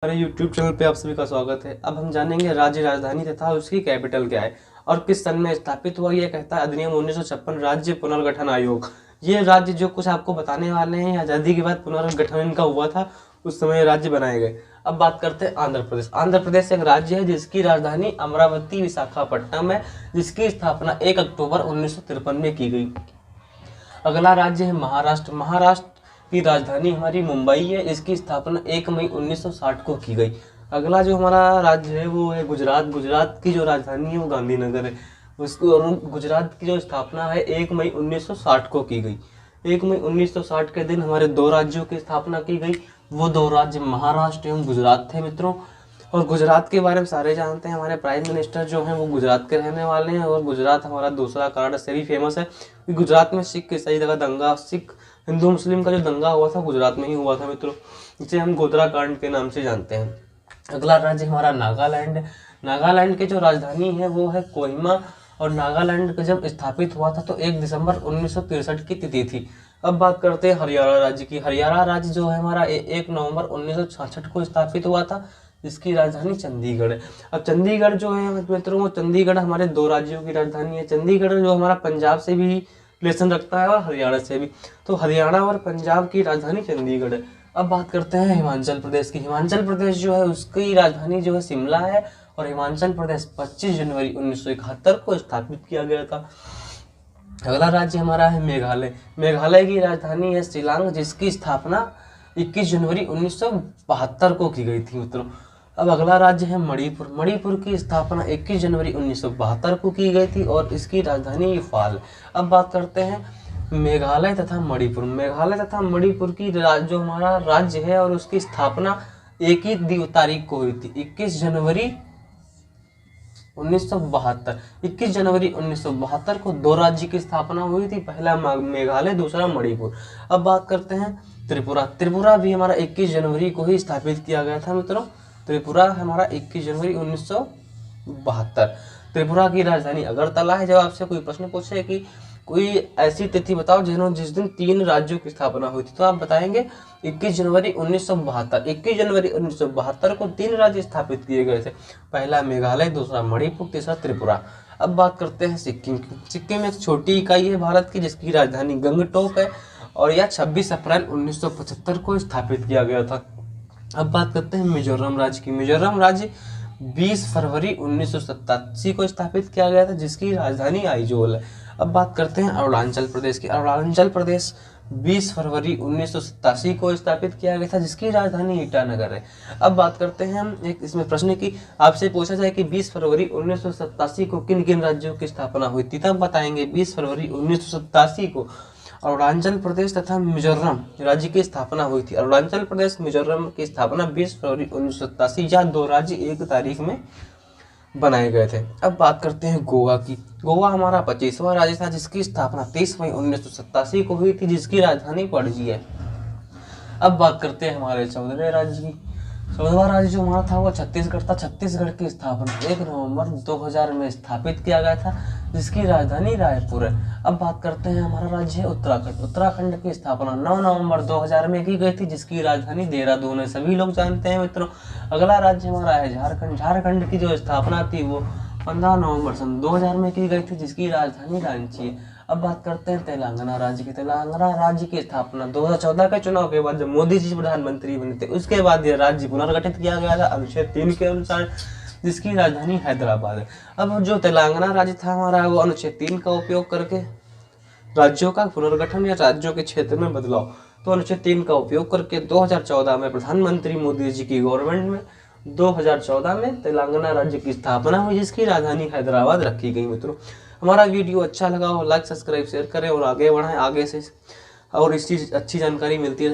हमारे YouTube channel पे आप सभी का स्वागत है। अब हम जानेंगे राज्य राजधानी तथा उसकी कैपिटल क्या है और किस सन में स्थापित हुआ। यह कहता है अधिनियम 1956 राज्य पुनर्गठन आयोग। ये राज्य जो कुछ आपको बताने वाले हैं, आज़ादी के बाद पुनर्गठन इनका हुआ था, उस समय राज्य बनाए गए। अब बात करते हैं आंध्र प्रदेश। आंध्र प्रदेश एक राज्य है जिसकी राजधानी अमरावती विशाखापट्टनम है, जिसकी स्थापना 1 अक्टूबर 1953 में की गई। अगला राज्य है महाराष्ट्र। महाराष्ट्र की राजधानी हमारी मुंबई है, इसकी स्थापना 1 मई 1960 को की गई। अगला जो हमारा राज्य है वो है गुजरात। गुजरात की जो राजधानी है वो गांधीनगर है, उसको और गुजरात की जो स्थापना है 1 मई 1960 को की गई। 1 मई 1960 के दिन हमारे दो राज्यों की स्थापना की गई। वो दो राज्य महाराष्ट्र एवं गुजरात थे मित्रों। और गुजरात के बारे में सारे जानते हैं, हमारे प्राइम मिनिस्टर जो हैं वो गुजरात के रहने वाले हैं। और गुजरात हमारा दूसरा कारण से भी फेमस है कि गुजरात में सिख ईसाई का दंगा, सिख हिंदू मुस्लिम का जो दंगा हुआ था गुजरात में ही हुआ था मित्रों, जिसे हम गोधरा कांड के नाम से जानते हैं। अगला राज्य हमारा नागालैंड है। नागालैंड की जो राजधानी है वो है कोहिमा। और नागालैंड का जब स्थापित हुआ था तो 1 दिसंबर 1963 की तिथि थी। अब बात करते हैं हरियाणा राज्य की। हरियाणा राज्य जो है हमारा 1 नवंबर 1966 को स्थापित हुआ था, जिसकी राजधानी चंडीगढ़ है। अब चंडीगढ़ जो है मित्रों, चंडीगढ़ हमारे दो राज्यों की राजधानी है। चंडीगढ़ जो हमारा पंजाब से भी रिलेशन रखता है और हरियाणा से भी, तो हरियाणा और पंजाब की राजधानी चंडीगढ़ है। अब बात करते हैं हिमाचल प्रदेश की। हिमाचल प्रदेश जो है उसकी राजधानी जो है शिमला है। और हिमाचल प्रदेश 25 जनवरी 1971 को स्थापित किया गया था। अगला राज्य हमारा है मेघालय। मेघालय की राजधानी है शिलांग, जिसकी स्थापना 21 जनवरी 1972 को की गई थी मित्रों। अब अगला राज्य है मणिपुर। मणिपुर की स्थापना 21 जनवरी 1972 को की गई थी और इसकी राजधानी इम्फाल। अब बात करते हैं मेघालय तथा मणिपुर। मेघालय तथा मणिपुर की जो हमारा राज्य है और उसकी स्थापना एक ही तारीख को हुई थी, 21 जनवरी 1972। 21 जनवरी 1972 को दो राज्य की स्थापना हुई थी, पहला मेघालय, दूसरा मणिपुर। अब बात करते हैं त्रिपुरा। त्रिपुरा भी हमारा 21 जनवरी को ही स्थापित किया गया था मित्रों। त्रिपुरा हमारा 21 जनवरी 1972। त्रिपुरा की राजधानी अगरतला है। जब आपसे कोई प्रश्न पूछे कि कोई ऐसी तिथि बताओ जिस दिन 3 राज्यों की स्थापना हुई थी, तो आप बताएंगे 21 जनवरी 1972। 21 जनवरी 1972 को 3 राज्य स्थापित किए गए थे, पहला मेघालय, दूसरा मणिपुर, तीसरा त्रिपुरा। अब बात करते हैं सिक्किम की। सिक्किम एक छोटी इकाई है भारत की, जिसकी राजधानी गंगटोक है और यह 26 अप्रैल 1975 को स्थापित किया गया था। अब बात करते हैं मिजोरम राज्य की। मिजोरम राज्य 20 फरवरी 1987 को स्थापित किया गया था, जिसकी राजधानी आइजोल है। अब बात करते हैं अरुणाचल प्रदेश की। अरुणाचल प्रदेश 20 फरवरी 1987 को स्थापित किया गया था, जिसकी राजधानी ईटानगर है। अब बात करते हैं हम एक इसमें प्रश्न की, आपसे पूछा जाए कि 20 फरवरी 1987 को किन किन राज्यों की स्थापना हुई थी, तब बताएंगे 20 फरवरी 1987 को अरुणाचल प्रदेश तथा मिजोरम राज्य की स्थापना हुई थी। अरुणाचल प्रदेश मिजोरम की स्थापना 20 फरवरी 1987, या दो राज्य एक तारीख में बनाए गए थे। अब बात करते हैं गोवा की। गोवा हमारा 25वां राज्य था, जिसकी स्थापना 30 मई 1987 को हुई थी, जिसकी राजधानी पणजी है। अब बात करते हैं हमारे 14वें राज्य की। 14वां राज्य जो हमारा था वो छत्तीसगढ़ था। छत्तीसगढ़ की स्थापना 1 नवंबर 2000 में स्थापित किया गया था, जिसकी राजधानी रायपुर है। अब बात करते हैं हमारा राज्य है उत्तराखंड। उत्तराखंड की स्थापना 9 नवंबर 2000 में की गई थी, जिसकी राजधानी देहरादून है, सभी लोग जानते हैं मित्रों। अगला राज्य हमारा है झारखंड। झारखंड की जो स्थापना थी वो 15 नवंबर सन 2000 में की गई थी, जिसकी राजधानी रांची है। अब बात करते हैं तेलंगाना राज्य की। तेलंगाना राज्य की स्थापना 2014 के चुनाव के बाद, जब मोदी जी प्रधानमंत्री बने थे, उसके बाद यह राज्य पुनर्गठित किया गया था अनुच्छेद 3 के अनुसार, जिसकी राजधानी हैदराबाद है। अब जो तेलंगाना राज्य था हमारा, वो अनुच्छेद 3 का उपयोग करके राज्यों का पुनर्गठन या राज्यों के क्षेत्र में बदलाव, तो अनुच्छेद 3 का उपयोग करके 2014 में प्रधानमंत्री मोदी जी की गवर्नमेंट में 2014 में तेलंगाना राज्य की स्थापना हुई, जिसकी राजधानी हैदराबाद रखी गई मित्रों। हमारा वीडियो अच्छा लगा हो लाइक सब्सक्राइब शेयर करें और आगे बढ़ाएं, आगे से और इस चीज़ अच्छी जानकारी मिलती रहे।